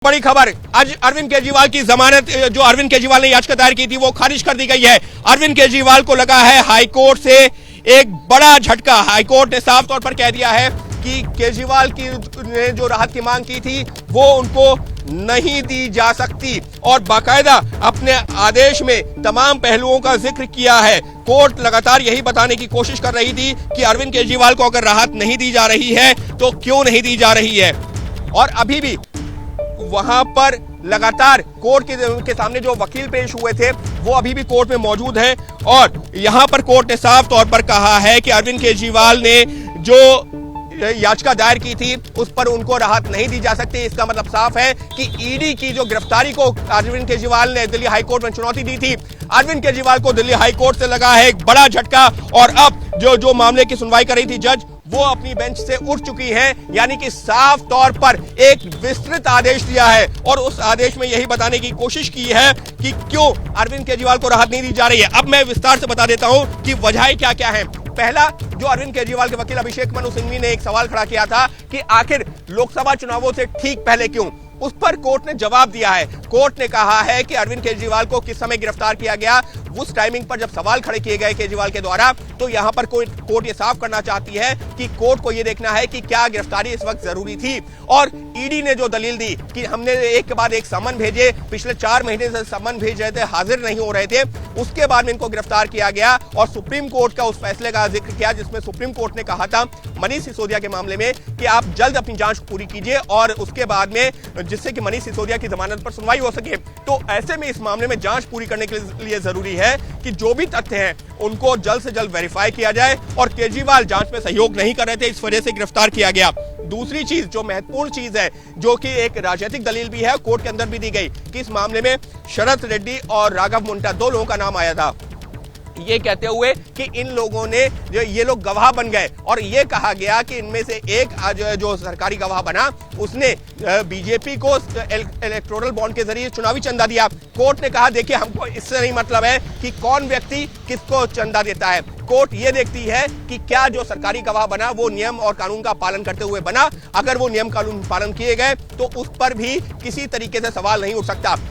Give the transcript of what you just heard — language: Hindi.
बड़ी खबर, आज अरविंद केजरीवाल की जमानत जो अरविंद केजरीवाल ने याचिका दायर की थी वो खारिज कर दी गई है। अरविंद केजरीवाल को लगा है हाईकोर्ट से एक बड़ा झटका। हाईकोर्ट ने साफ तौर पर कह दिया है कि केजरीवाल की ने जो राहत की मांग की थी वो उनको नहीं दी जा सकती और बाकायदा अपने आदेश में तमाम पहलुओं का जिक्र किया है। कोर्ट लगातार यही बताने की कोशिश कर रही थी कि अरविंद केजरीवाल को अगर राहत नहीं दी जा रही है तो क्यों नहीं दी जा रही है, और अभी भी वहां पर लगातार कोर्ट के सामने जो वकील पेश हुए थे वो अभी भी कोर्ट में मौजूद हैं और यहां पर कोर्ट ने साफ तौर पर कहा है कि अरविंद केजरीवाल ने जो याचिका दायर की थी उस पर उनको राहत नहीं दी जा सकती। इसका मतलब साफ है कि ईडी की जो गिरफ्तारी को अरविंद केजरीवाल ने दिल्ली हाईकोर्ट में चुनौती दी थी, अरविंद केजरीवाल को दिल्ली हाईकोर्ट से लगा है एक बड़ा झटका और अब जो मामले की सुनवाई कर रही थी जज वो अपनी बेंच से उठ चुकी है, यानी कि साफ तौर पर एक विस्तृत आदेश दिया है और उस आदेश में यही बताने की कोशिश की है कि क्यों अरविंद केजरीवाल को राहत नहीं दी जा रही है। अब मैं विस्तार से बता देता हूं कि वजह क्या क्या है। पहला, जो अरविंद केजरीवाल के वकील अभिषेक मनु सिंघवी ने एक सवाल खड़ा किया था कि आखिर लोकसभा चुनावों से ठीक पहले क्यों, उस पर कोर्ट ने जवाब दिया है। कोर्ट ने कहा है कि अरविंद केजरीवाल को किस समय गिरफ्तार किया गया, उस टाइमिंग पर जब सवाल खड़े किए गए केजरीवाल के द्वारा, तो यहां पर कोर्ट ये साफ करना चाहती है कि कोर्ट को ये देखना है कि क्या गिरफ्तारी इस वक्त जरूरी थी। और ईडी ने जो दलील दी कि हमने एक के बाद एक समन भेजे, पिछले 4 महीने से समन भेज रहे थे, हाजिर नहीं हो रहे थे, उसके बाद में इनको गिरफ्तार किया गया और सुप्रीम कोर्ट का उस फैसले का जिक्र किया जिसमें सुप्रीम कोर्ट ने कहा था मनीष सिसोदिया के मामले में कि आप जल्द अपनी जांच पूरी कीजिए और उसके बाद में जिससे कि मनीष सिसोदिया की जमानत पर सुनवाई हो सके। तो ऐसे में इस मामले में जांच पूरी करने के लिए जरूरी है कि जो भी तथ्य हैं उनको जल्द से जल्द वेरीफाई किया जाए और केजरीवाल जांच में सहयोग नहीं कर रहे थे, इस वजह से गिरफ्तार किया गया। दूसरी चीज जो महत्वपूर्ण चीज है, जो कि एक राजनीतिक दलील भी है, कोर्ट के अंदर भी दी गई कि इस मामले में शरद रेड्डी और राघव मुंडा 2 लोगों का नाम आया था, ये कहते हुए कि इन लोगों ने ये लोग गवाह बन गए और ये कहा गया कि इनमें से एक जो सरकारी गवाह बना उसने बीजेपी को इलेक्टोरल बॉन्ड के जरिए चुनावी चंदा दिया। कोर्ट ने कहा देखिए हमको इससे नहीं मतलब है कि कौन व्यक्ति किसको चंदा देता है, कोर्ट ये देखती है कि क्या जो सरकारी गवाह बना वो नियम और कानून का पालन करते हुए बना। अगर वो नियम कानून पालन किए गए तो उस पर भी किसी तरीके से सवाल नहीं उठ सकता।